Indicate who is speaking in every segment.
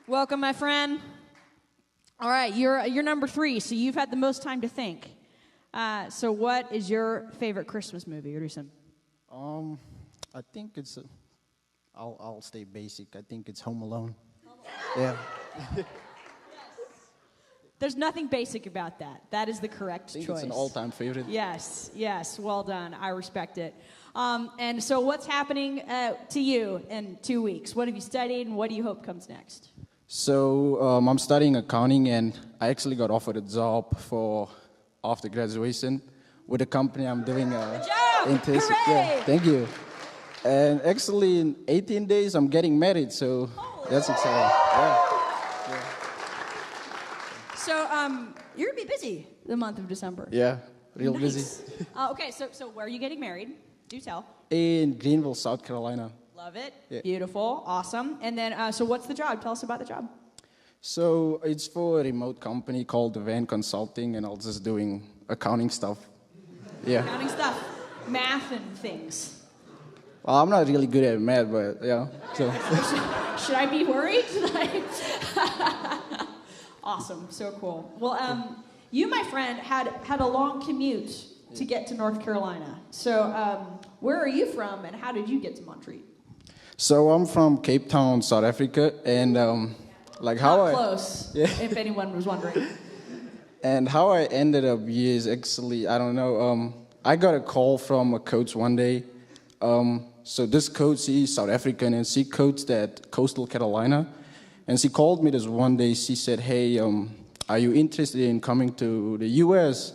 Speaker 1: Welcome, my friend. All right, you're number 3, so you've had the most time to think. So what is your favorite Christmas movie, Rusen?
Speaker 2: I think it's. I'll stay basic. I think it's Home Alone. Yeah.
Speaker 1: There's nothing basic about that. That is the correct
Speaker 2: I think
Speaker 1: choice.
Speaker 2: it's an all-time favorite.
Speaker 1: Yes, well done. I respect it. And so what's happening to you in 2 weeks? What have you studied, and what do you hope comes next?
Speaker 2: So I'm studying accounting, and I actually got offered a job for after graduation with a company I'm doing.
Speaker 1: Good job! Hooray!
Speaker 2: Yeah, thank you. And actually, in 18 days, I'm getting married, so that's exciting. Yeah.
Speaker 1: So you're going to be busy the month of December.
Speaker 2: Yeah, real
Speaker 1: Nice.
Speaker 2: busy.
Speaker 1: Okay, so where are you getting married? Do tell.
Speaker 2: In Greenville, South Carolina.
Speaker 1: Love it.
Speaker 2: Yeah.
Speaker 1: Beautiful. Awesome. And then, so what's the job? Tell us about the job.
Speaker 2: So it's for a remote company called Van Consulting, and I'm just doing accounting stuff. Yeah.
Speaker 1: Accounting stuff. Math and things.
Speaker 2: Well, I'm not really good at math, but yeah. So.
Speaker 1: Should I be worried? Awesome. So cool. Well, you, my friend, had a long commute to get to North Carolina. So where are you from, and how did you get to Montreat?
Speaker 2: So I'm from Cape Town, South Africa, and like how
Speaker 1: Not close, if anyone was wondering.
Speaker 2: And how I ended up here is actually, I don't know, I got a call from a coach one day. So this coach, he's South African, and she coached at Coastal Carolina. And she called me this one day. She said, hey, are you interested in coming to the U.S.?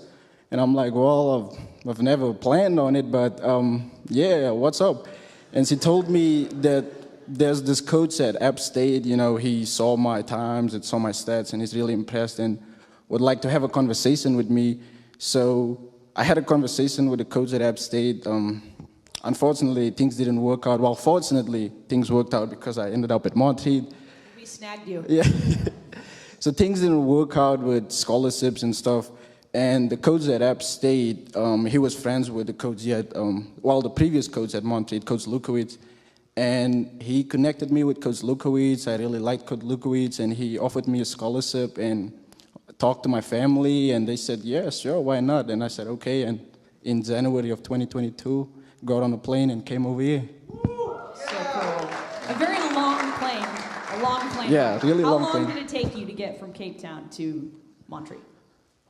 Speaker 2: And I'm like, well, I've never planned on it, but yeah, what's up? And she told me that there's this coach at App State, you know, he saw my times and saw my stats, and he's really impressed and would like to have a conversation with me. So I had a conversation with the coach at App State. Unfortunately, things didn't work out. Well, fortunately, things worked out because I ended up at Montreat.
Speaker 1: We snagged you.
Speaker 2: Yeah. So things didn't work out with scholarships and stuff. And the coach at App State, he was friends with the coach yet, the previous coach at Montreat, Coach Lukowitz. And he connected me with Coach Lukowitz. I really liked Coach Lukowitz, and he offered me a scholarship and talked to my family, and they said, yeah, sure, why not? And I said, okay. And in January of 2022, got on a plane and came over here.
Speaker 1: So cool. A very long plane. A long plane.
Speaker 2: Yeah, really long plane.
Speaker 1: How long did it take you to get from Cape Town to Montreat?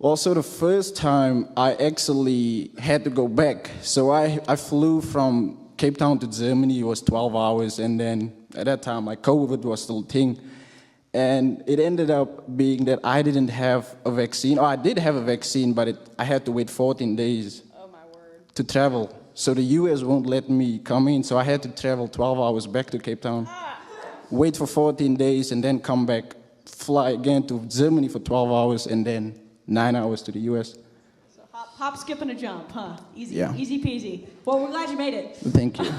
Speaker 2: Well, so the first time I actually had to go back. So I flew from Cape Town to Germany. It was 12 hours, and then at that time, like, COVID was still a thing. And it ended up being that I didn't have a vaccine. I did have a vaccine, but I had to wait 14 days to travel. So the US won't let me come in, so I had to travel 12 hours back to Cape Town, wait for 14 days, and then come back, fly again to Germany for 12 hours, and then 9 hours to the US.
Speaker 1: So hop, skip, and a jump, huh? Easy,
Speaker 2: Yeah.
Speaker 1: Easy peasy. Well, we're glad you made it.
Speaker 2: Thank you.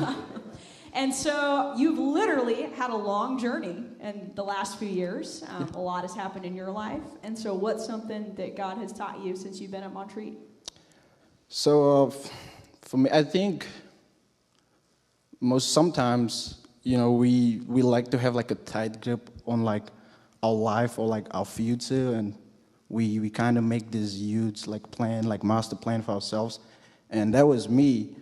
Speaker 1: And so you've literally had a long journey in the last few years. A lot has happened in your life. And so what's something that God has taught you since you've been at Montreat?
Speaker 2: So for me, I think sometimes, you know, we like to have like a tight grip on like our life or like our future, and we kind of make this huge like plan, like master plan for ourselves. And that was me.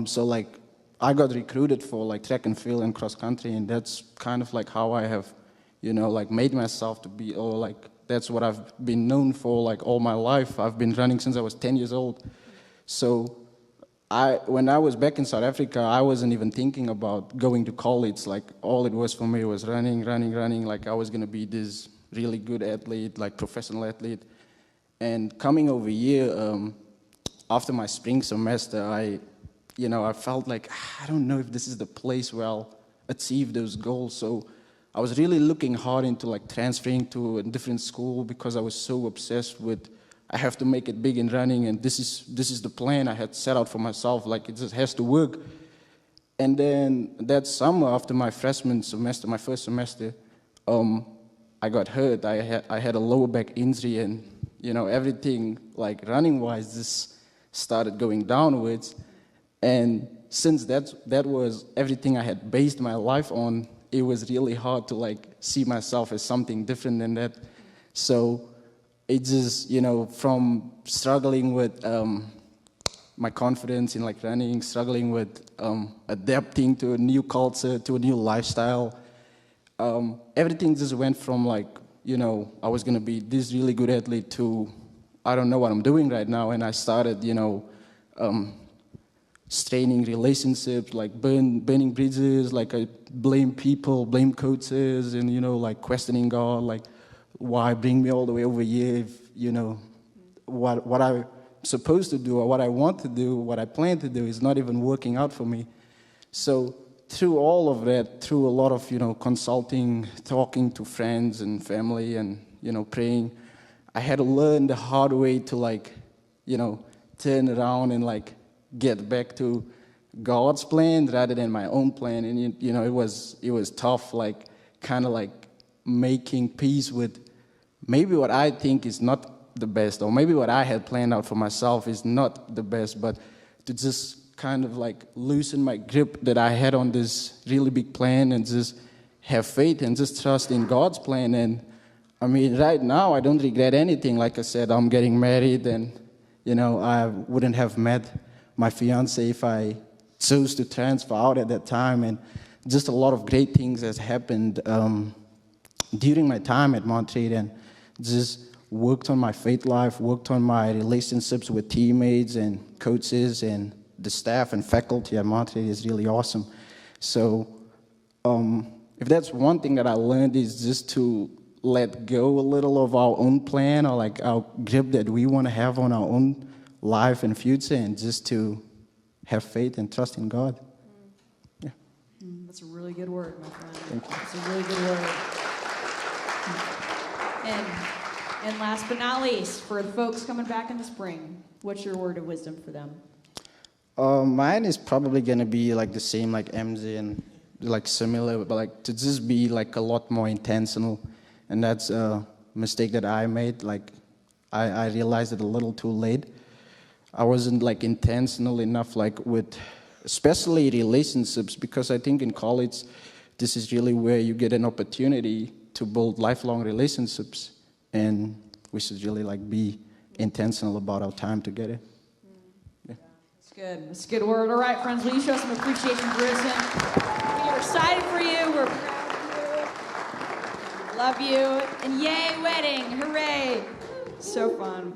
Speaker 2: So like I got recruited for like track and field and cross country, and that's kind of like how I have, you know, like made myself to be, or like that's what I've been known for like all my life. I've been running since I was 10 years old. So when I was back in South Africa, I wasn't even thinking about going to college. Like all it was for me was running. Like I was gonna be this really good athlete, like professional athlete. And coming over here, after my spring semester, I felt like, I don't know if this is the place where I'll achieve those goals. So I was really looking hard into like transferring to a different school because I was so obsessed with, I have to make it big in running, and this is the plan I had set out for myself. Like it just has to work. And then that summer, after my freshman semester, my first semester, I got hurt. I had a lower back injury, and you know everything like running wise just started going downwards. And since that was everything I had based my life on, it was really hard to like see myself as something different than that. So it just, from struggling with my confidence in like running, struggling with adapting to a new culture, to a new lifestyle, everything just went from like, I was going to be this really good athlete to I don't know what I'm doing right now. And I started, straining relationships, like burning bridges, like I blame people, blame coaches, and, like questioning God, like, why bring me all the way over here if, what I'm supposed to do or what I want to do, what I plan to do is not even working out for me. So through all of that, through a lot of, consulting, talking to friends and family and, praying, I had to learn the hard way to like, turn around and like get back to God's plan rather than my own plan. And, it was tough, like kind of like making peace with maybe what I think is not the best, or maybe what I had planned out for myself is not the best, but to just kind of like loosen my grip that I had on this really big plan and just have faith and just trust in God's plan. And I mean, right now, I don't regret anything. Like I said, I'm getting married, and, I wouldn't have met my fiance if I chose to transfer out at that time. And just a lot of great things has happened during my time at Montreat, and just worked on my faith life, worked on my relationships with teammates and coaches, and the staff and faculty at Montreat is really awesome. So if that's one thing that I learned is just to let go a little of our own plan or like our grip that we want to have on our own life and future, and just to have faith and trust in God. Yeah.
Speaker 1: That's a really good word, my friend.
Speaker 2: Thank you.
Speaker 1: That's a really good word. And last but not least, for the folks coming back in the spring, what's your word of wisdom for them?
Speaker 2: Mine is probably gonna be like the same like MZ and like similar, but like to just be like a lot more intentional. And that's a mistake that I made. Like I realized it a little too late. I wasn't like intentional enough, like with especially relationships, because I think in college, this is really where you get an opportunity to build lifelong relationships, and we should really like be intentional about our time together. Yeah.
Speaker 1: That's good. That's a good word. All right, friends, will you show some appreciation for Bruce? We are excited for you. We're proud of you. Love you. And yay, wedding. Hooray. So fun.